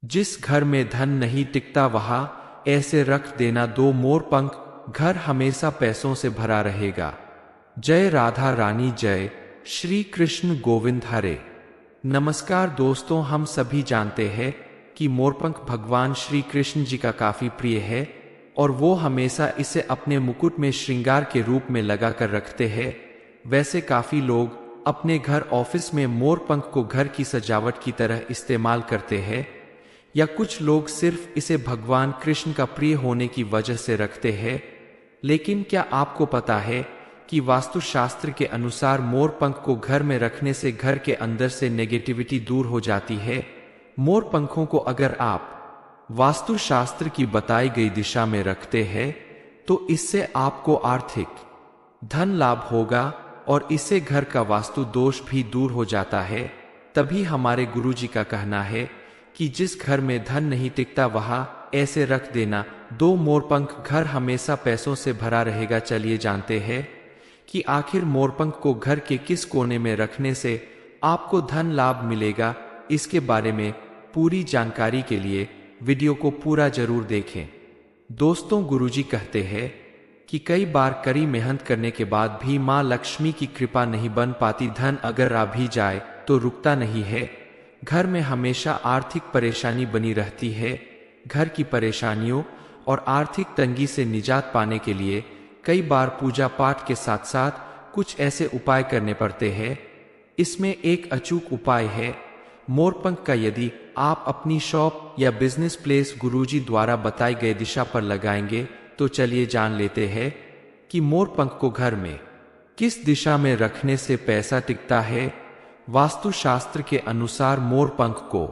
जिस घर में धन नहीं टिकता वहां ऐसे रख देना दो मोर पंख, घर हमेशा पैसों से भरा रहेगा। जय राधा रानी, जय श्री कृष्ण गोविंद हरे। नमस्कार दोस्तों, हम सभी जानते हैं कि मोरपंख भगवान श्री कृष्ण जी का काफी प्रिय है और वो हमेशा इसे अपने मुकुट में श्रृंगार के रूप में लगा कर रखते हैं। वैसे काफी लोग अपने घर ऑफिस में मोरपंख को घर की सजावट की तरह इस्तेमाल करते हैं, या कुछ लोग सिर्फ इसे भगवान कृष्ण का प्रिय होने की वजह से रखते हैं। लेकिन क्या आपको पता है कि वास्तुशास्त्र के अनुसार मोरपंख को घर में रखने से घर के अंदर से नेगेटिविटी दूर हो जाती है। मोरपंखों को अगर आप वास्तुशास्त्र की बताई गई दिशा में रखते हैं तो इससे आपको आर्थिक धन लाभ होगा और इससे घर का वास्तु दोष भी दूर हो जाता है। तभी हमारे गुरुजी का कहना है कि जिस घर में धन नहीं टिकता वहां ऐसे रख देना दो मोरपंख, घर हमेशा पैसों से भरा रहेगा। चलिए जानते हैं कि आखिर मोरपंख को घर के किस कोने में रखने से आपको धन लाभ मिलेगा। इसके बारे में पूरी जानकारी के लिए वीडियो को पूरा जरूर देखें। दोस्तों, गुरुजी कहते हैं कि कई बार कड़ी मेहनत करने के बाद भी मां लक्ष्मी की कृपा नहीं बन पाती। धन अगर आ भी जाए तो रुकता नहीं है। घर में हमेशा आर्थिक परेशानी बनी रहती है। घर की परेशानियों और आर्थिक तंगी से निजात पाने के लिए कई बार पूजा पाठ के साथ साथ कुछ ऐसे उपाय करने पड़ते हैं। इसमें एक अचूक उपाय है मोरपंख का। यदि आप अपनी शॉप या बिजनेस प्लेस गुरुजी द्वारा बताई गई दिशा पर लगाएंगे तो चलिए जान लेते हैं कि मोरपंख को घर में किस दिशा में रखने से पैसा टिकता है। वास्तुशास्त्र के अनुसार मोरपंख को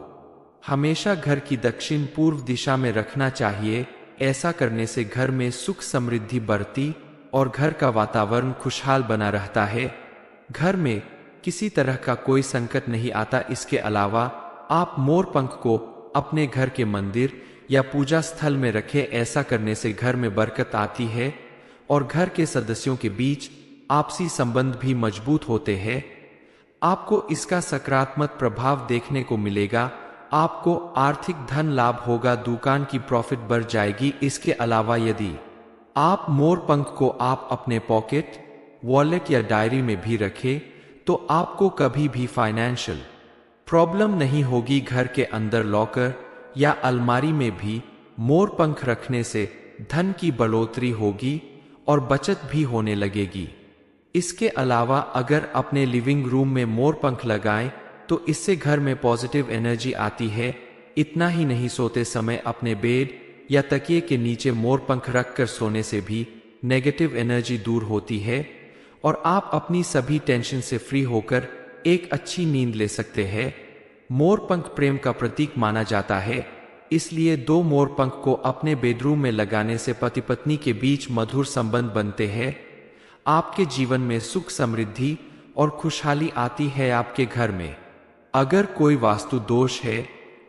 हमेशा घर की दक्षिण पूर्व दिशा में रखना चाहिए। ऐसा करने से घर में सुख समृद्धि बढ़ती और घर का वातावरण खुशहाल बना रहता है। घर में किसी तरह का कोई संकट नहीं आता। इसके अलावा आप मोरपंख को अपने घर के मंदिर या पूजा स्थल में रखें। ऐसा करने से घर में बरकत आती है और घर के सदस्यों के बीच आपसी संबंध भी मजबूत होते हैं। आपको इसका सकारात्मक प्रभाव देखने को मिलेगा। आपको आर्थिक धन लाभ होगा, दुकान की प्रॉफिट बढ़ जाएगी। इसके अलावा यदि आप मोरपंख को आप अपने पॉकेट, वॉलेट या डायरी में भी रखें तो आपको कभी भी फाइनेंशियल प्रॉब्लम नहीं होगी। घर के अंदर लॉकर या अलमारी में भी मोरपंख रखने से धन की बढ़ोतरी होगी और बचत भी होने लगेगी। इसके अलावा अगर अपने लिविंग रूम में मोरपंख लगाएं तो इससे घर में पॉजिटिव एनर्जी आती है। इतना ही नहीं, सोते समय अपने बेड या तकिए के नीचे मोरपंख रखकर सोने से भी नेगेटिव एनर्जी दूर होती है और आप अपनी सभी टेंशन से फ्री होकर एक अच्छी नींद ले सकते हैं। मोरपंख प्रेम का प्रतीक माना जाता है, इसलिए दो मोरपंख को अपने बेडरूम में लगाने से पति पत्नी के बीच मधुर संबंध बनते हैं। आपके जीवन में सुख समृद्धि और खुशहाली आती है। आपके घर में अगर कोई वास्तु दोष है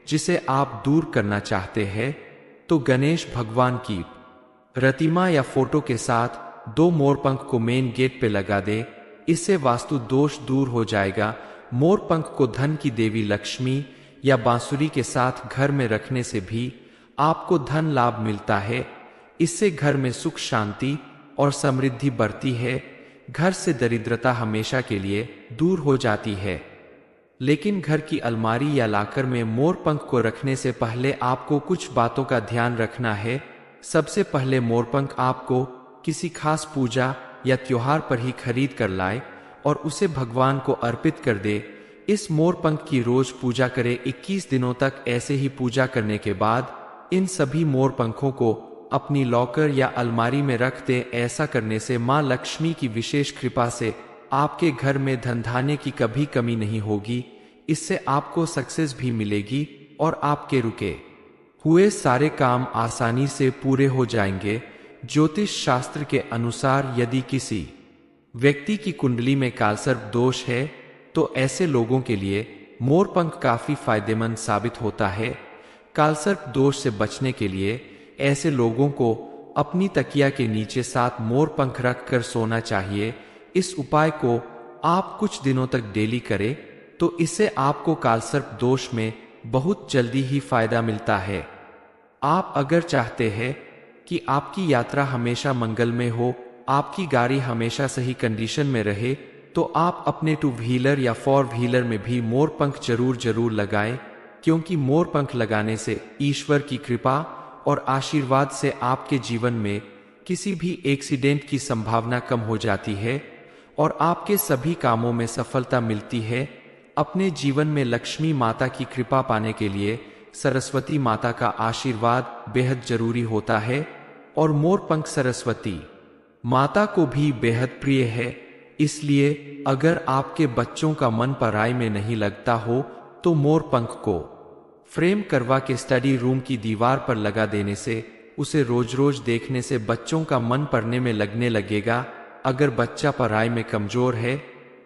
जिसे आप दूर करना चाहते हैं तो गणेश भगवान की प्रतिमा या फोटो के साथ दो मोरपंख को मेन गेट पे लगा दे। इससे वास्तु दोष दूर हो जाएगा। मोरपंख को धन की देवी लक्ष्मी या बांसुरी के साथ घर में रखने से भी आपको धन लाभ मिलता है। इससे घर में सुख शांति और समृद्धि बढ़ती है। घर से दरिद्रता हमेशा के लिए दूर हो जाती है। लेकिन घर की अलमारी या लाकर में मोरपंख को रखने से पहले आपको कुछ बातों का ध्यान रखना है। सबसे पहले मोरपंख आपको किसी खास पूजा या त्योहार पर ही खरीद कर लाए और उसे भगवान को अर्पित कर दे। इस मोरपंख की रोज पूजा करें 21 दिनों तक। ऐसे ही पूजा करने के बाद इन सभी मोरपंखों को अपनी लॉकर या अलमारी में रख दें। ऐसा करने से मां लक्ष्मी की विशेष कृपा से आपके घर में धनधान्य की कभी कमी नहीं होगी। इससे आपको सक्सेस भी मिलेगी और आपके रुके हुए सारे काम आसानी से पूरे हो जाएंगे। ज्योतिष शास्त्र के अनुसार यदि किसी व्यक्ति की कुंडली में कालसर्प दोष है तो ऐसे लोगों के लिए मोरपंख काफी फायदेमंद साबित होता है। कालसर्प दोष से बचने के लिए ऐसे लोगों को अपनी तकिया के नीचे 7 मोरपंख रख कर सोना चाहिए। इस उपाय को आप कुछ दिनों तक डेली करें तो इससे आपको कालसर्प दोष में बहुत जल्दी ही फायदा मिलता है। आप अगर चाहते हैं कि आपकी यात्रा हमेशा मंगलमय हो, आपकी गाड़ी हमेशा सही कंडीशन में रहे, तो आप अपने टू व्हीलर या फोर व्हीलर में भी मोर पंख जरूर लगाएं, क्योंकि मोर पंख लगाने से ईश्वर की कृपा और आशीर्वाद से आपके जीवन में किसी भी एक्सीडेंट की संभावना कम हो जाती है और आपके सभी कामों में सफलता मिलती है। अपने जीवन में लक्ष्मी माता की कृपा पाने के लिए सरस्वती माता का आशीर्वाद बेहद जरूरी होता है और मोर पंख सरस्वती माता को भी बेहद प्रिय है। इसलिए अगर आपके बच्चों का मन पढ़ाई में नहीं लगता हो तो मोर पंख को फ्रेम करवा के स्टडी रूम की दीवार पर लगा देने से उसे रोज रोज देखने से बच्चों का मन पढ़ने में लगने लगेगा। अगर बच्चा पढ़ाई में कमजोर है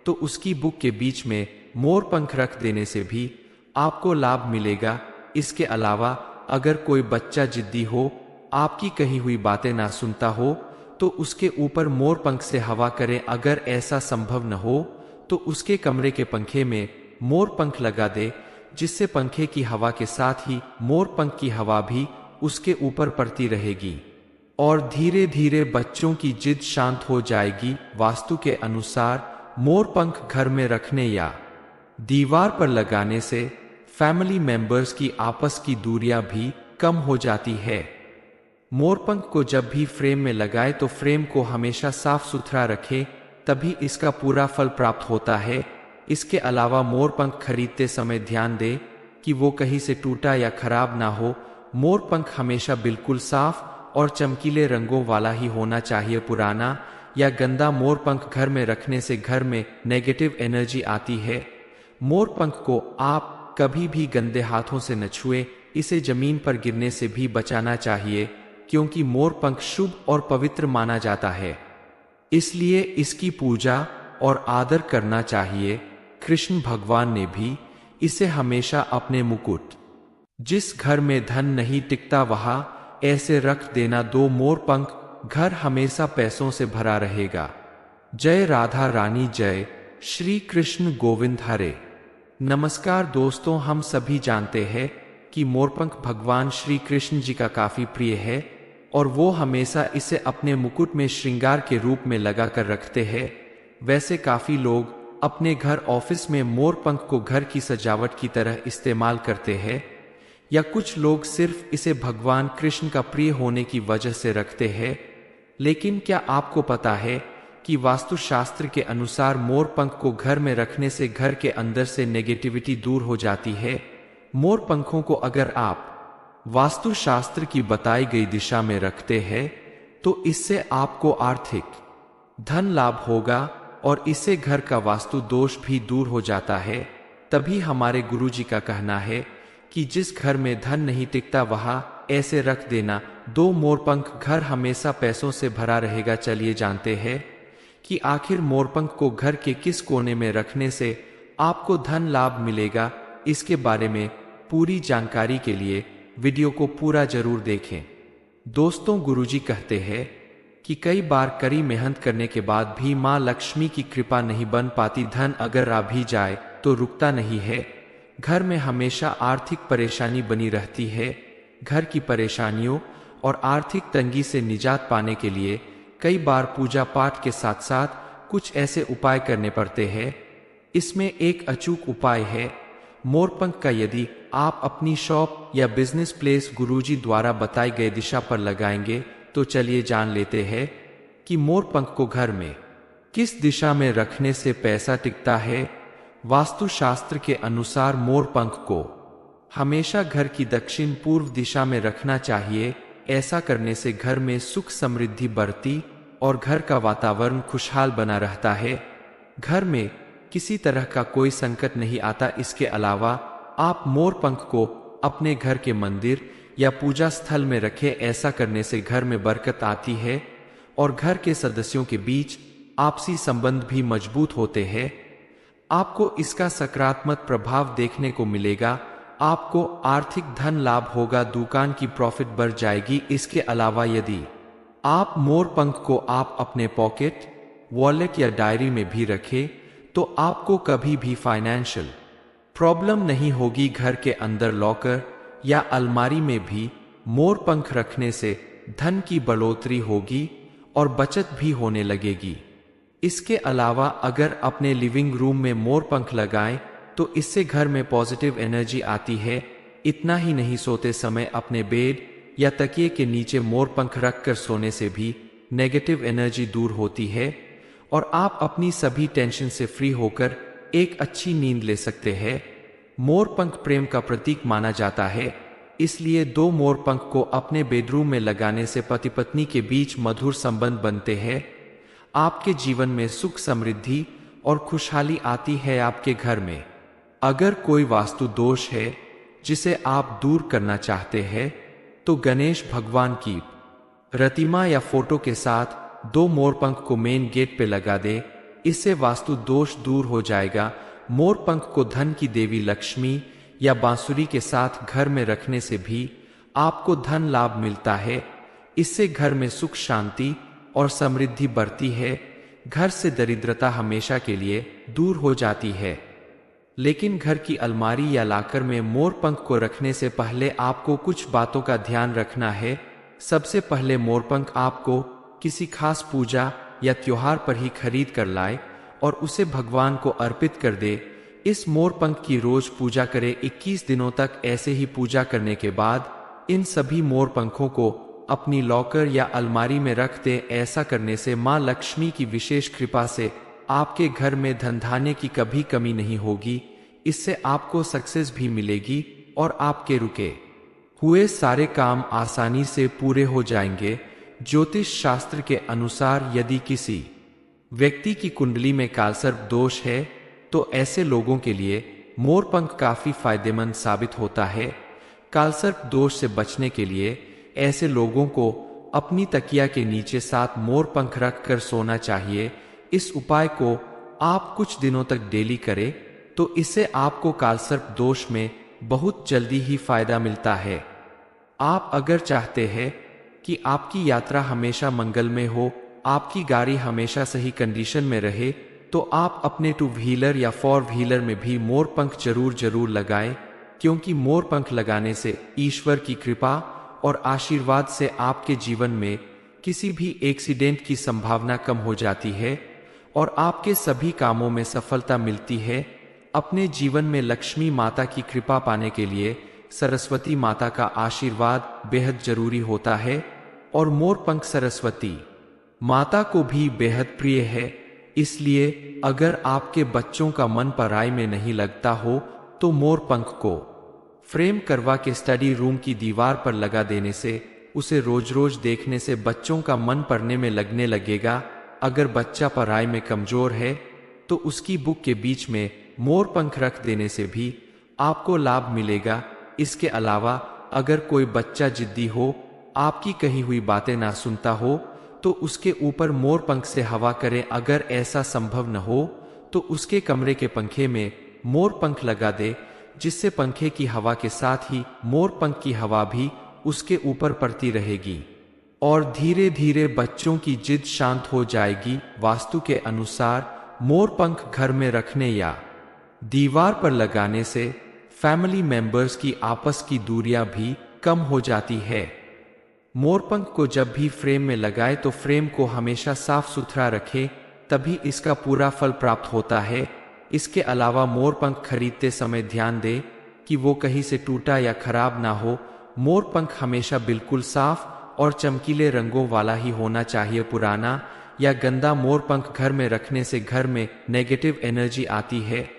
तो उसकी बुक के बीच में मोर पंख रख देने से भी आपको लाभ मिलेगा। इसके अलावा अगर कोई बच्चा जिद्दी हो, आपकी कही हुई बातें ना सुनता हो, तो उसके ऊपर मोर पंख से हवा करें। अगर ऐसा संभव न हो तो उसके कमरे के पंखे में मोर पंख लगा दे, जिससे पंखे की हवा के साथ ही मोर पंख की हवा भी उसके ऊपर पड़ती रहेगी और धीरे धीरे बच्चों की जिद शांत हो जाएगी। वास्तु के अनुसार मोर पंख घर में रखने या दीवार पर लगाने से फैमिली मेंबर्स की आपस की दूरियां भी कम हो जाती है। मोरपंख को जब भी फ्रेम में लगाए तो फ्रेम को हमेशा साफ सुथरा रखें, तभी इसका पूरा फल प्राप्त होता है। इसके अलावा मोरपंख खरीदते समय ध्यान दें कि वो कहीं से टूटा या खराब ना हो। मोरपंख हमेशा बिल्कुल साफ और चमकीले रंगों वाला ही होना चाहिए। पुराना या गंदा मोरपंख घर में रखने से घर में नेगेटिव एनर्जी आती है। मोरपंख को आप कभी भी गंदे हाथों से न छुएं, इसे जमीन पर गिरने से भी बचाना चाहिए, क्योंकि मोरपंख शुभ और पवित्र माना जाता है, इसलिए इसकी पूजा और आदर करना चाहिए। कृष्ण भगवान ने भी इसे हमेशा अपने मुकुट, जिस घर में धन नहीं टिकता वहां ऐसे रख देना। 2 मोरपंख, घर हमेशा पैसों से भरा रहेगा। जय राधा रानी, जय श्री कृष्ण गोविंद हरे। नमस्कार दोस्तों, हम सभी जानते हैं कि मोरपंख भगवान श्री कृष्ण जी का काफी प्रिय है और वो हमेशा इसे अपने मुकुट में श्रृंगार के रूप में लगा कर रखते हैं। वैसे काफी लोग अपने घर ऑफिस में मोरपंख को घर की सजावट की तरह इस्तेमाल करते हैं, या कुछ लोग सिर्फ इसे भगवान कृष्ण का प्रिय होने की वजह से रखते हैं। लेकिन क्या आपको पता है कि वास्तुशास्त्र के अनुसार मोरपंख को घर में रखने से घर के अंदर से नेगेटिविटी दूर हो जाती है। मोरपंखों को अगर आप वास्तुशास्त्र की बताई गई दिशा में रखते हैं तो इससे आपको आर्थिक धन लाभ होगा और इससे घर का वास्तु दोष भी दूर हो जाता है। तभी हमारे गुरुजी का कहना है कि जिस घर में धन नहीं टिकता वहां ऐसे रख देना 2 मोरपंख, घर हमेशा पैसों से भरा रहेगा। चलिए जानते हैं कि आखिर मोरपंख को घर के किस कोने में रखने से आपको धन लाभ मिलेगा। इसके बारे में पूरी जानकारी के लिए वीडियो को पूरा जरूर देखें। दोस्तों, गुरुजी कहते हैं कि कई बार कड़ी मेहनत करने के बाद भी मां लक्ष्मी की कृपा नहीं बन पाती। धन अगर आ भी जाए तो रुकता नहीं है। घर में हमेशा आर्थिक परेशानी बनी रहती है। घर की परेशानियों और आर्थिक तंगी से निजात पाने के लिए कई बार पूजा पाठ के साथ साथ कुछ ऐसे उपाय करने पड़ते हैं। इसमें एक अचूक उपाय है मोरपंख का। यदि आप अपनी शॉप या बिजनेस प्लेस गुरुजी द्वारा बताई गई दिशा पर लगाएंगे तो चलिए जान लेते हैं कि मोरपंख को घर में किस दिशा में रखने से पैसा टिकता है। वास्तुशास्त्र के अनुसार मोरपंख को हमेशा घर की दक्षिण पूर्व दिशा में रखना चाहिए। ऐसा करने से घर में सुख समृद्धि बढ़ती और घर का वातावरण खुशहाल बना रहता है। घर में किसी तरह का कोई संकट नहीं आता। इसके अलावा आप मोरपंख को अपने घर के मंदिर या पूजा स्थल में रखें। ऐसा करने से घर में बरकत आती है और घर के सदस्यों के बीच आपसी संबंध भी मजबूत होते हैं। आपको इसका सकारात्मक प्रभाव देखने को मिलेगा। आपको आर्थिक धन लाभ होगा, दुकान की प्रॉफिट बढ़ जाएगी। इसके अलावा यदि आप मोरपंख को आप अपने पॉकेट, वॉलेट या डायरी में भी रखें तो आपको कभी भी फाइनेंशियल प्रॉब्लम नहीं होगी। घर के अंदर लॉकर या अलमारी में भी मोर पंख रखने से धन की बढ़ोतरी होगी और बचत भी होने लगेगी। इसके अलावा अगर अपने लिविंग रूम में मोर पंख लगाएं तो इससे घर में पॉजिटिव एनर्जी आती है। इतना ही नहीं, सोते समय अपने बेड या तकिए के नीचे मोर पंख रखकर सोने से भी नेगेटिव एनर्जी दूर होती है और आप अपनी सभी टेंशन से फ्री होकर एक अच्छी नींद ले सकते हैं। मोर पंख प्रेम का प्रतीक माना जाता है, इसलिए दो मोर पंख को अपने बेडरूम में लगाने से पति पत्नी के बीच मधुर संबंध बनते हैं। आपके जीवन में सुख, समृद्धि और खुशहाली आती है। आपके घर में अगर कोई वास्तु दोष है जिसे आप दूर करना चाहते हैं तो गणेश भगवान की प्रतिमा या फोटो के साथ दो मोर पंख को मेन गेट पे लगा दे। इससे वास्तु दोष दूर हो जाएगा। मोर पंख को धन की देवी लक्ष्मी या बांसुरी के साथ घर में रखने से भी आपको धन लाभ मिलता है। इससे घर में सुख, शांति और समृद्धि बढ़ती है। घर से दरिद्रता हमेशा के लिए दूर हो जाती है। लेकिन घर की अलमारी या लाकर में मोर पंख को रखने से पहले आपको कुछ बातों का ध्यान रखना है। सबसे पहले मोर पंख आपको किसी खास पूजा या त्योहार पर ही खरीद कर लाए और उसे भगवान को अर्पित कर दे। इस मोर पंख की रोज पूजा करें। 21 दिनों तक ऐसे ही पूजा करने के बाद इन सभी मोर पंखों को अपनी लॉकर या अलमारी में रख दें। ऐसा करने से मां लक्ष्मी की विशेष कृपा से आपके घर में धन धान्य की कभी कमी नहीं होगी। इससे आपको सक्सेस भी मिलेगी और आपके रुके हुए सारे काम आसानी से पूरे हो जाएंगे। ज्योतिष शास्त्र के अनुसार यदि किसी व्यक्ति की कुंडली में कालसर्प दोष है तो ऐसे लोगों के लिए मोर पंख काफी फायदेमंद साबित होता है। कालसर्प दोष से बचने के लिए ऐसे लोगों को अपनी तकिया के नीचे 7 मोर पंख रख कर सोना चाहिए। इस उपाय को आप कुछ दिनों तक डेली करें तो इससे आपको कालसर्प दोष में बहुत जल्दी ही फायदा मिलता है। आप अगर चाहते हैं कि आपकी यात्रा हमेशा मंगलमय हो, आपकी गाड़ी हमेशा सही कंडीशन में रहे, तो आप अपने 2 व्हीलर या 4 व्हीलर में भी मोर पंख जरूर लगाएं, क्योंकि मोर पंख लगाने से ईश्वर की कृपा और आशीर्वाद से आपके जीवन में किसी भी एक्सीडेंट की संभावना कम हो जाती है और आपके सभी कामों में सफलता मिलती है। अपने जीवन में लक्ष्मी माता की कृपा पाने के लिए सरस्वती माता का आशीर्वाद बेहद जरूरी होता है और मोर पंख सरस्वती माता को भी बेहद प्रिय है। इसलिए अगर आपके बच्चों का मन पढ़ाई में नहीं लगता हो तो मोर पंख को फ्रेम करवा के स्टडी रूम की दीवार पर लगा देने से उसे रोज रोज देखने से बच्चों का मन पढ़ने में लगने लगेगा। अगर बच्चा पढ़ाई में कमजोर है तो उसकी बुक के बीच में मोर पंख रख देने से भी आपको लाभ मिलेगा। इसके अलावा अगर कोई बच्चा जिद्दी हो, आपकी कही हुई बातें ना सुनता हो, तो उसके ऊपर मोर पंख से हवा करें। अगर ऐसा संभव न हो तो उसके कमरे के पंखे में मोर पंख लगा दे, जिससे पंखे की हवा के साथ ही मोर पंख की हवा भी उसके ऊपर पड़ती रहेगी और धीरे धीरे बच्चों की जिद शांत हो जाएगी। वास्तु के अनुसार मोर पंख घर में रखने या दीवार पर लगाने से फैमिली मेंबर्स की आपस की दूरियां भी कम हो जाती है। मोर पंख को जब भी फ्रेम में लगाए तो फ्रेम को हमेशा साफ सुथरा रखें, तभी इसका पूरा फल प्राप्त होता है। इसके अलावा मोर पंख खरीदते समय ध्यान दें कि वो कहीं से टूटा या खराब ना हो। मोर पंख हमेशा बिल्कुल साफ और चमकीले रंगों वाला ही होना चाहिए। पुराना या गंदा मोर पंख घर में रखने से घर में नेगेटिव एनर्जी आती है।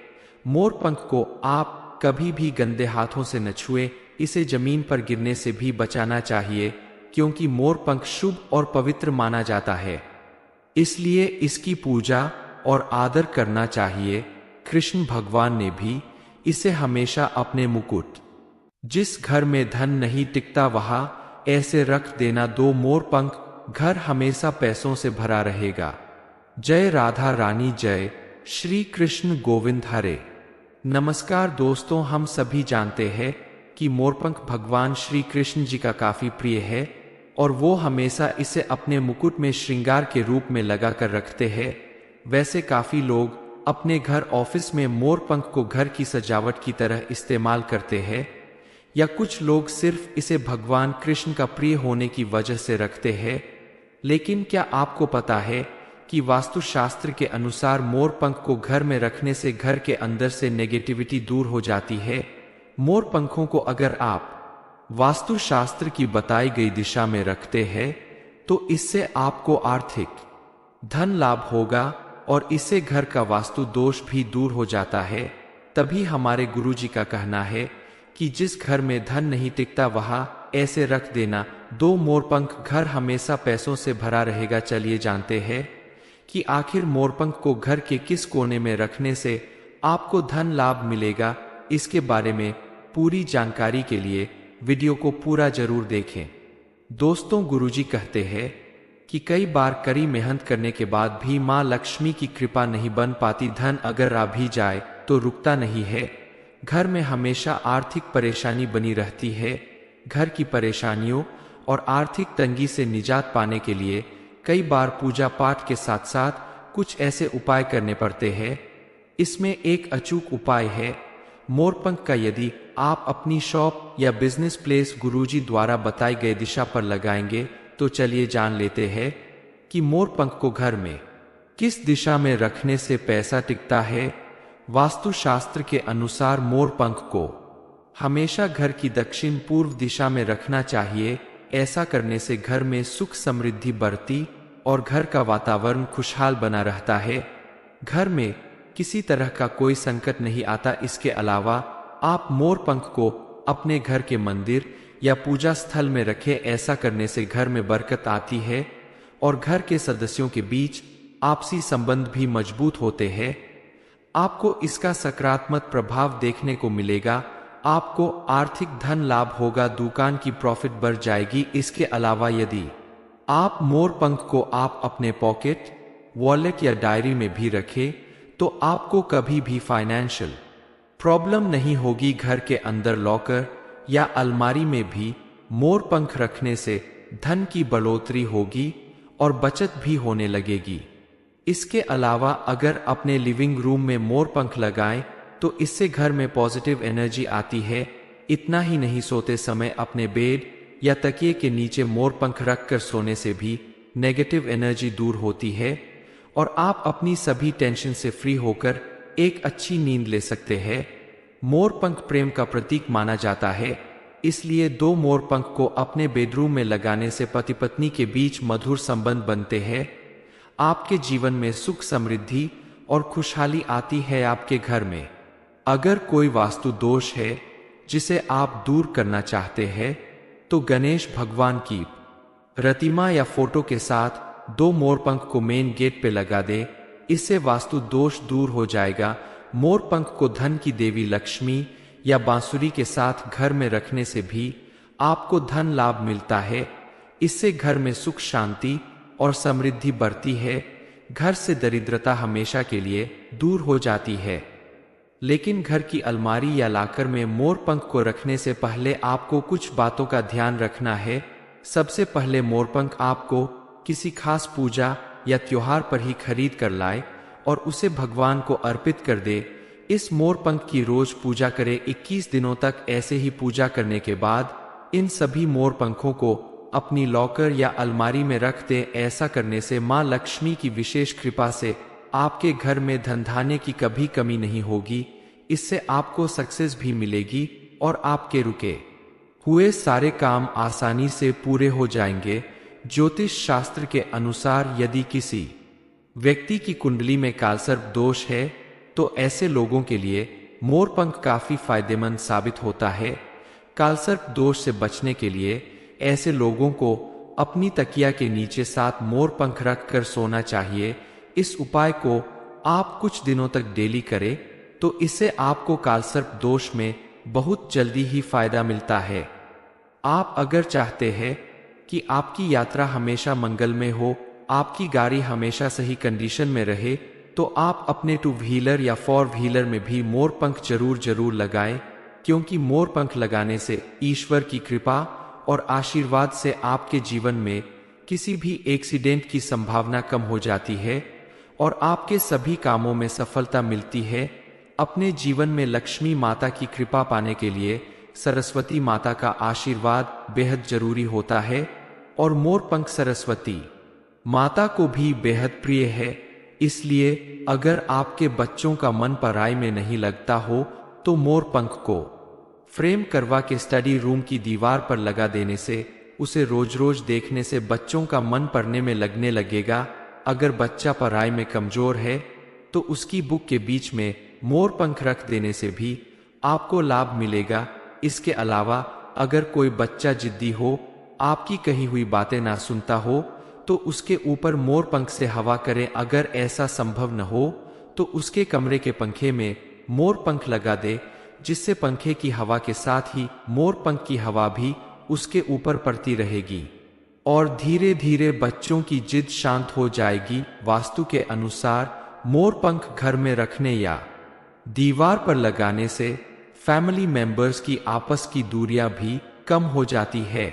मोर पंख को आप कभी भी गंदे हाथों से न छुएं। इसे जमीन पर गिरने से भी बचाना चाहिए, क्योंकि मोर पंख शुभ और पवित्र माना जाता है, इसलिए इसकी पूजा और आदर करना चाहिए। कृष्ण भगवान ने भी इसे हमेशा अपने मुकुट, जिस घर में धन नहीं टिकता वहां ऐसे रख देना 2 मोर पंख, घर हमेशा पैसों से भरा रहेगा। जय राधा रानी, जय श्री कृष्ण गोविंद हरे। नमस्कार दोस्तों, हम सभी जानते हैं कि मोरपंख भगवान श्री कृष्ण जी का काफी प्रिय है और वो हमेशा इसे अपने मुकुट में श्रृंगार के रूप में लगा कर रखते हैं। वैसे काफी लोग अपने घर ऑफिस में मोर पंख को घर की सजावट की तरह इस्तेमाल करते हैं, या कुछ लोग सिर्फ इसे भगवान कृष्ण का प्रिय होने की वजह से रखते हैं। लेकिन क्या आपको पता है कि वास्तुशास्त्र के अनुसार मोर पंख को घर में रखने से घर के अंदर से नेगेटिविटी दूर हो जाती है। मोर पंखों को अगर आप वास्तुशास्त्र की बताई गई दिशा में रखते हैं तो इससे आपको आर्थिक धन लाभ होगा और इससे घर का वास्तु दोष भी दूर हो जाता है। तभी हमारे गुरुजी का कहना है कि जिस घर में धन नहीं टिकता वहां ऐसे रख देना 2 मोरपंख, घर हमेशा पैसों से भरा रहेगा। चलिए जानते हैं कि आखिर मोरपंख को घर के किस कोने में रखने से आपको धन लाभ मिलेगा। इसके बारे में पूरी जानकारी के लिए वीडियो को पूरा जरूर देखें। दोस्तों, गुरुजी कहते हैं कि कई बार कड़ी मेहनत करने के बाद भी माँ लक्ष्मी की कृपा नहीं बन पाती। धन अगर आ भी जाए तो रुकता नहीं है। घर में हमेशा आर्थिक परेशानी बनी रहती है। घर की परेशानियों और आर्थिक तंगी से निजात पाने के लिए कई बार पूजा पाठ के साथ साथ कुछ ऐसे उपाय करने पड़ते हैं। इसमें एक अचूक उपाय है मोरपंख का। यदि आप अपनी शॉप या बिजनेस प्लेस गुरुजी द्वारा बताई गई दिशा पर लगाएंगे तो चलिए जान लेते हैं कि मोरपंख को घर में किस दिशा में रखने से पैसा टिकता है। वास्तुशास्त्र के अनुसार मोरपंख को हमेशा घर की दक्षिण पूर्व दिशा में रखना चाहिए। ऐसा करने से घर में सुख समृद्धि बढ़ती और घर का वातावरण खुशहाल बना रहता है। घर में किसी तरह का कोई संकट नहीं आता। इसके अलावा आप मोरपंख को अपने घर के मंदिर या पूजा स्थल में रखें। ऐसा करने से घर में बरकत आती है और घर के सदस्यों के बीच आपसी संबंध भी मजबूत होते हैं। आपको इसका सकारात्मक प्रभाव देखने को मिलेगा। आपको आर्थिक धन लाभ होगा, दुकान की प्रॉफिट बढ़ जाएगी। इसके अलावा यदि आप मोरपंख को आप अपने पॉकेट, वॉलेट या डायरी में भी रखें तो आपको कभी भी फाइनेंशियल प्रॉब्लम नहीं होगी। घर के अंदर लॉकर या अलमारी में भी मोरपंख रखने से धन की बढ़ोतरी होगी और बचत भी होने लगेगी। इसके अलावा अगर अपने लिविंग रूम में मोरपंख लगाएं तो इससे घर में पॉजिटिव एनर्जी आती है। इतना ही नहीं, सोते समय अपने बेड या तकिए के नीचे मोरपंख रखकर सोने से भी नेगेटिव एनर्जी दूर होती है और आप अपनी सभी टेंशन से फ्री होकर एक अच्छी नींद ले सकते हैं। मोरपंख प्रेम का प्रतीक माना जाता है, इसलिए 2 मोरपंख को अपने बेडरूम में लगाने से पति पत्नी के बीच मधुर संबंध बनते हैं। आपके जीवन में सुख समृद्धि और खुशहाली आती है। आपके घर में अगर कोई वास्तु दोष है जिसे आप दूर करना चाहते हैं तो गणेश भगवान की प्रतिमा या फोटो के साथ 2 मोरपंख को मेन गेट पे लगा दे। इससे वास्तु दोष दूर हो जाएगा। मोरपंख को धन की देवी लक्ष्मी या बांसुरी के साथ घर में रखने से भी आपको धन लाभ मिलता है। इससे घर में सुख शांति और समृद्धि बढ़ती है। घर से दरिद्रता हमेशा के लिए दूर हो जाती है। लेकिन घर की अलमारी या लॉकर में मोरपंख को रखने से पहले आपको कुछ बातों का ध्यान रखना है। सबसे पहले मोरपंख आपको किसी खास पूजा या त्योहार पर ही खरीद कर लाए और उसे भगवान को अर्पित कर दे। इस मोरपंख की रोज पूजा करें। 21 दिनों तक ऐसे ही पूजा करने के बाद इन सभी मोरपंखों को अपनी लॉकर या अलमारी में रख दें। ऐसा करने से माँ लक्ष्मी की विशेष कृपा से आपके घर में धन धान्य की कभी कमी नहीं होगी। इससे आपको सक्सेस भी मिलेगी और आपके रुके हुए सारे काम आसानी से पूरे हो जाएंगे। ज्योतिष शास्त्र के अनुसार यदि किसी व्यक्ति की कुंडली में कालसर्प दोष है तो ऐसे लोगों के लिए मोरपंख काफी फायदेमंद साबित होता है। कालसर्प दोष से बचने के लिए ऐसे लोगों को अपनी तकिया के नीचे 7 मोरपंख रख कर सोना चाहिए। इस उपाय को आप कुछ दिनों तक डेली करें तो इससे आपको कालसर्प दोष में बहुत जल्दी ही फायदा मिलता है। आप अगर चाहते हैं कि आपकी यात्रा हमेशा मंगलमय हो, आपकी गाड़ी हमेशा सही कंडीशन में रहे, तो आप अपने 2 व्हीलर या 4 व्हीलर में भी मोरपंख जरूर लगाएं, क्योंकि मोरपंख लगाने से ईश्वर की कृपा और आशीर्वाद से आपके जीवन में किसी भी एक्सीडेंट की संभावना कम हो जाती है और आपके सभी कामों में सफलता मिलती है। अपने जीवन में लक्ष्मी माता की कृपा पाने के लिए सरस्वती माता का आशीर्वाद बेहद जरूरी होता है और मोरपंख सरस्वती माता को भी बेहद प्रिय है। इसलिए अगर आपके बच्चों का मन पढ़ाई में नहीं लगता हो तो मोरपंख को फ्रेम करवा के स्टडी रूम की दीवार पर लगा देने से उसे रोज रोज देखने से बच्चों का मन पढ़ने में लगने लगेगा। अगर बच्चा पढ़ाई में कमजोर है तो उसकी बुक के बीच में मोरपंख रख देने से भी आपको लाभ मिलेगा। इसके अलावा अगर कोई बच्चा जिद्दी हो, आपकी कही हुई बातें ना सुनता हो तो उसके ऊपर मोरपंख से हवा करें। अगर ऐसा संभव न हो तो उसके कमरे के पंखे में मोरपंख लगा दे, जिससे पंखे की हवा के साथ ही मोरपंख की हवा भी उसके ऊपर पड़ती रहेगी और धीरे धीरे बच्चों की जिद शांत हो जाएगी। वास्तु के अनुसार मोरपंख घर में रखने या दीवार पर लगाने से फैमिली मेंबर्स की आपस की दूरियां भी कम हो जाती है।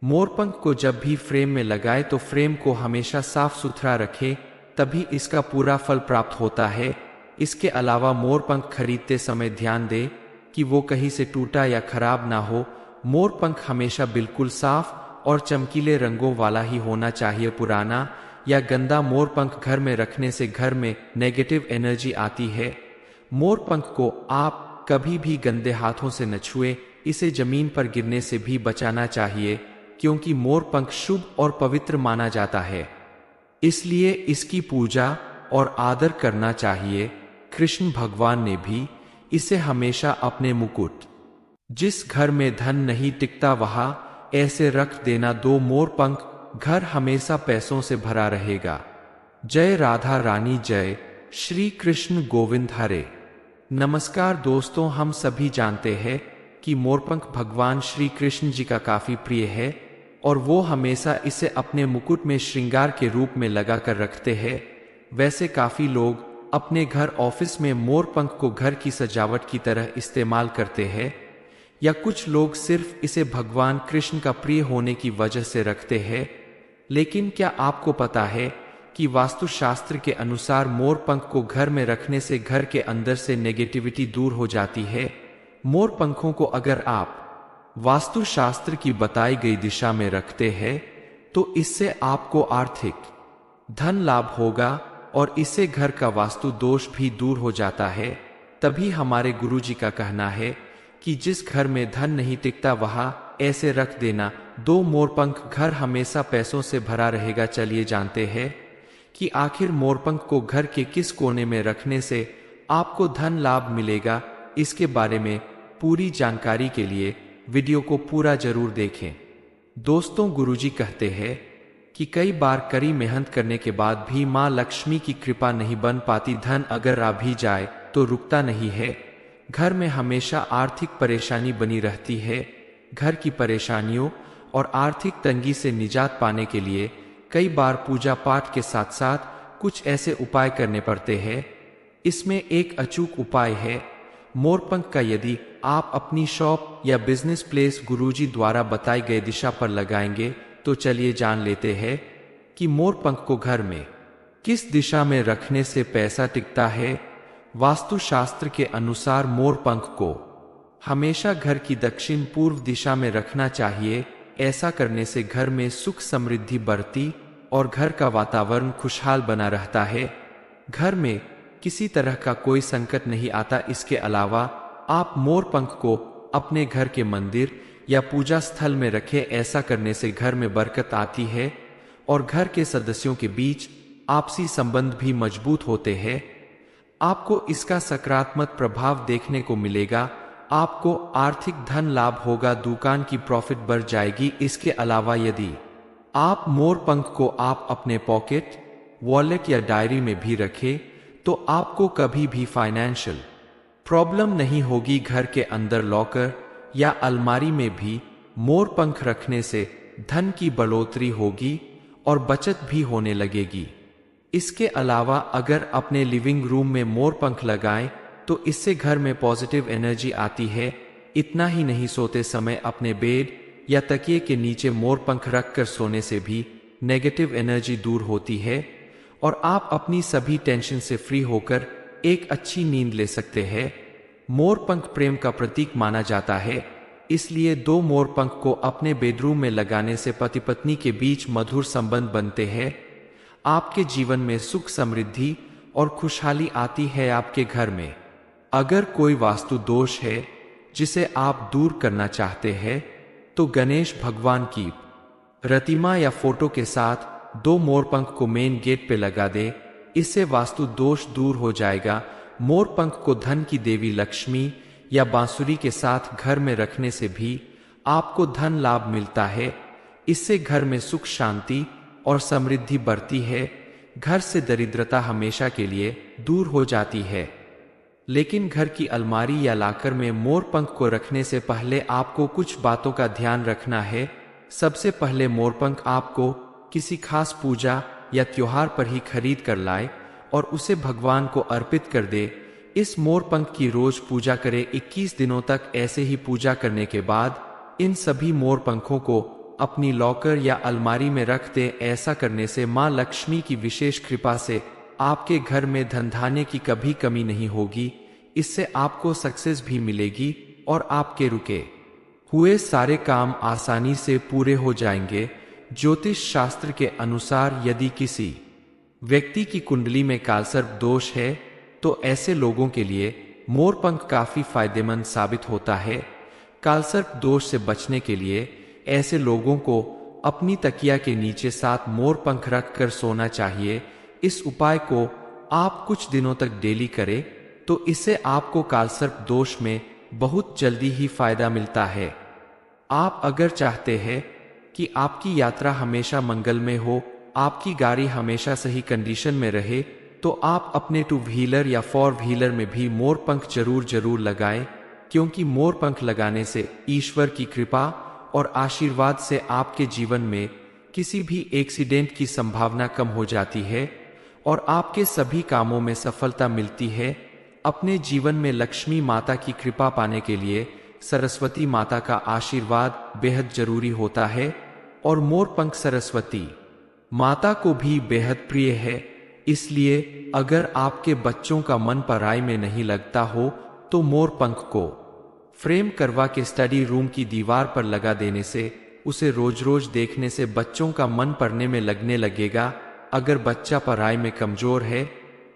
मोरपंख को जब भी फ्रेम में लगाए तो फ्रेम को हमेशा साफ सुथरा रखें, तभी इसका पूरा फल प्राप्त होता है। इसके अलावा मोरपंख खरीदते समय ध्यान दें कि वो कहीं से टूटा या खराब ना हो। मोरपंख हमेशा बिल्कुल साफ और चमकीले रंगों वाला ही होना चाहिए। पुराना या गंदा मोरपंख घर में रखने से घर में नेगेटिव एनर्जी आती है। मोरपंख को आप कभी भी गंदे हाथों से न छुएं, इसे जमीन पर गिरने से भी बचाना चाहिए क्योंकि मोरपंख शुभ और पवित्र माना जाता है, इसलिए इसकी पूजा और आदर करना चाहिए। कृष्ण भगवान ने भी इसे हमेशा अपने मुकुट, जिस घर में धन नहीं टिकता वहां ऐसे रख देना। 2 मोरपंख, घर हमेशा पैसों से भरा रहेगा। जय राधा रानी, जय श्री कृष्ण गोविंद हरे। नमस्कार दोस्तों, हम सभी जानते हैं कि मोरपंख भगवान श्री कृष्ण जी का काफी प्रिय है और वो हमेशा इसे अपने मुकुट में श्रृंगार के रूप में लगा कर रखते हैं। वैसे काफी लोग अपने घर ऑफिस में मोरपंख को घर की सजावट की तरह इस्तेमाल करते हैं, या कुछ लोग सिर्फ इसे भगवान कृष्ण का प्रिय होने की वजह से रखते हैं। लेकिन क्या आपको पता है कि वास्तुशास्त्र के अनुसार मोरपंख को घर में रखने से घर के अंदर से नेगेटिविटी दूर हो जाती है। मोरपंखों को अगर आप वास्तुशास्त्र की बताई गई दिशा में रखते हैं तो इससे आपको आर्थिक धन लाभ होगा और इससे घर का वास्तु दोष भी दूर हो जाता है। तभी हमारे गुरुजी का कहना है कि जिस घर में धन नहीं टिकता वहां ऐसे रख देना 2 मोरपंख, घर हमेशा पैसों से भरा रहेगा। चलिए जानते हैं कि आखिर मोरपंख को घर के किस कोने में रखने से आपको धन लाभ मिलेगा। इसके बारे में पूरी जानकारी के लिए वीडियो को पूरा जरूर देखें। दोस्तों, गुरुजी कहते हैं कि कई बार कड़ी मेहनत करने के बाद भी मां लक्ष्मी की कृपा नहीं बन पाती। धन अगर आ भी जाए तो रुकता नहीं है, घर में हमेशा आर्थिक परेशानी बनी रहती है। घर की परेशानियों और आर्थिक तंगी से निजात पाने के लिए कई बार पूजा पाठ के साथ साथ कुछ ऐसे उपाय करने पड़ते हैं। इसमें एक अचूक उपाय है मोरपंख का। यदि आप अपनी शॉप या बिजनेस प्लेस गुरुजी द्वारा बताई गई दिशा पर लगाएंगे तो चलिए जान लेते हैं कि मोरपंख को घर में किस दिशा में रखने से पैसा टिकता है। वास्तुशास्त्र के अनुसार मोरपंख को हमेशा घर की दक्षिण पूर्व दिशा में रखना चाहिए। ऐसा करने से घर में सुख समृद्धि बढ़ती और घर का वातावरण खुशहाल बना रहता है। घर में किसी तरह का कोई संकट नहीं आता। इसके अलावा आप मोरपंख को अपने घर के मंदिर या पूजा स्थल में रखें। ऐसा करने से घर में बरकत आती है और घर के सदस्यों के बीच आपसी संबंध भी मजबूत होते हैं। आपको इसका सकारात्मक प्रभाव देखने को मिलेगा। आपको आर्थिक धन लाभ होगा, दुकान की प्रॉफिट बढ़ जाएगी। इसके अलावा यदि आप मोरपंख को आप अपने पॉकेट, वॉलेट या डायरी में भी रखें तो आपको कभी भी फाइनेंशियल प्रॉब्लम नहीं होगी। घर के अंदर लॉकर या अलमारी में भी मोरपंख रखने से धन की बढ़ोतरी होगी और बचत भी होने लगेगी। इसके अलावा अगर अपने लिविंग रूम में मोरपंख लगाएं तो इससे घर में पॉजिटिव एनर्जी आती है। इतना ही नहीं, सोते समय अपने बेड या तकिए के नीचे मोरपंख रखकर सोने से भी नेगेटिव एनर्जी दूर होती है और आप अपनी सभी टेंशन से फ्री होकर एक अच्छी नींद ले सकते हैं। मोर पंख प्रेम का प्रतीक माना जाता है, इसलिए दो मोर पंख को अपने बेडरूम में लगाने से पति पत्नी के बीच मधुर संबंध बनते हैं। आपके जीवन में सुख, समृद्धि और खुशहाली आती है। आपके घर में अगर कोई वास्तु दोष है जिसे आप दूर करना चाहते हैं, तो गणेश भगवान की प्रतिमा या फोटो के साथ दो मोरपंख को मेन गेट पे लगा दे। इससे वास्तु दोष दूर हो जाएगा। मोरपंख को धन की देवी लक्ष्मी या बांसुरी के साथ घर में रखने से भी आपको धन लाभ मिलता है। इससे घर में सुख, शांति और समृद्धि बढ़ती है। घर से दरिद्रता हमेशा के लिए दूर हो जाती है। लेकिन घर की अलमारी या लाकर में मोरपंख को रखने से पहले आपको कुछ बातों का ध्यान रखना है। सबसे पहले मोरपंख आपको किसी खास पूजा या त्योहार पर ही खरीद कर लाए और उसे भगवान को अर्पित कर दे। इस मोरपंख की रोज पूजा करें। 21 दिनों तक ऐसे ही पूजा करने के बाद इन सभी मोरपंखों को अपनी लॉकर या अलमारी में रख दे। ऐसा करने से मां लक्ष्मी की विशेष कृपा से आपके घर में धन धान्य की कभी कमी नहीं होगी। इससे आपको सक्सेस भी मिलेगी और आपके रुके हुए सारे काम आसानी से पूरे हो जाएंगे। ज्योतिष शास्त्र के अनुसार यदि किसी व्यक्ति की कुंडली में कालसर्प दोष है, तो ऐसे लोगों के लिए मोरपंख काफी फायदेमंद साबित होता है। कालसर्प दोष से बचने के लिए ऐसे लोगों को अपनी तकिया के नीचे 7 मोरपंख रखकर सोना चाहिए। इस उपाय को आप कुछ दिनों तक डेली करें, तो इससे आपको कालसर्प दोष में बहुत जल्दी ही फायदा मिलता है। आप अगर चाहते हैं कि आपकी यात्रा हमेशा मंगलमय हो, आपकी गाड़ी हमेशा सही कंडीशन में रहे, तो आप अपने 2 व्हीलर या 4 व्हीलर में भी मोरपंख जरूर लगाएं, क्योंकि मोरपंख लगाने से ईश्वर की कृपा और आशीर्वाद से आपके जीवन में किसी भी एक्सीडेंट की संभावना कम हो जाती है और आपके सभी कामों में सफलता मिलती है। अपने जीवन में लक्ष्मी माता की कृपा पाने के लिए सरस्वती माता का आशीर्वाद बेहद जरूरी होता है और मोरपंख सरस्वती माता को भी बेहद प्रिय है। इसलिए अगर आपके बच्चों का मन पढ़ाई में नहीं लगता हो, तो मोरपंख को फ्रेम करवा के स्टडी रूम की दीवार पर लगा देने से उसे रोज रोज देखने से बच्चों का मन पढ़ने में लगने लगेगा। अगर बच्चा पढ़ाई में कमजोर है,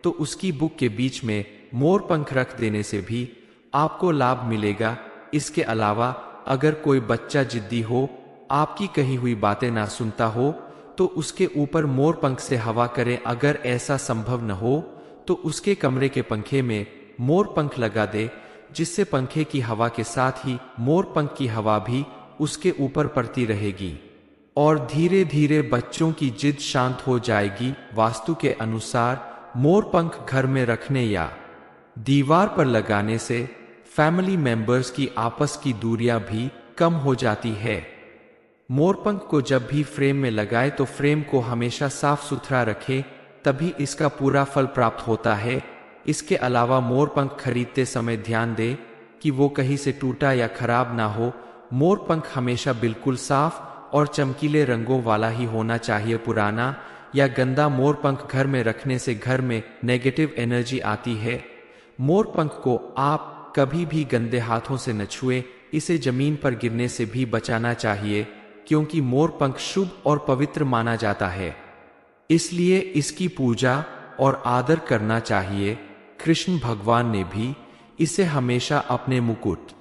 तो उसकी बुक के बीच में मोरपंख रख देने से भी आपको लाभ मिलेगा। इसके अलावा अगर कोई बच्चा जिद्दी हो, आपकी कही हुई बातें ना सुनता हो, तो उसके ऊपर मोरपंख से हवा करें। अगर ऐसा संभव न हो, तो उसके कमरे के पंखे में मोरपंख लगा दे, जिससे पंखे की हवा के साथ ही मोरपंख की हवा भी उसके ऊपर पड़ती रहेगी और धीरे धीरे बच्चों की जिद शांत हो जाएगी। वास्तु के अनुसार मोरपंख घर में रखने या दीवार पर लगाने से फैमिली मेंबर्स की आपस की दूरियां भी कम हो जाती है। मोरपंख को जब भी फ्रेम में लगाए तो फ्रेम को हमेशा साफ सुथरा रखें, तभी इसका पूरा फल प्राप्त होता है। इसके अलावा मोरपंख खरीदते समय ध्यान दें कि वो कहीं से टूटा या खराब ना हो। मोरपंख हमेशा बिल्कुल साफ और चमकीले रंगों वाला ही होना चाहिए। पुराना या गंदा मोरपंख घर में रखने से घर में नेगेटिव एनर्जी आती है। मोरपंख को आप कभी भी गंदे हाथों से न छुएं। इसे जमीन पर गिरने से भी बचाना चाहिए, क्योंकि मोरपंख शुभ और पवित्र माना जाता है, इसलिए इसकी पूजा और आदर करना चाहिए। कृष्ण भगवान ने भी इसे हमेशा अपने मुकुट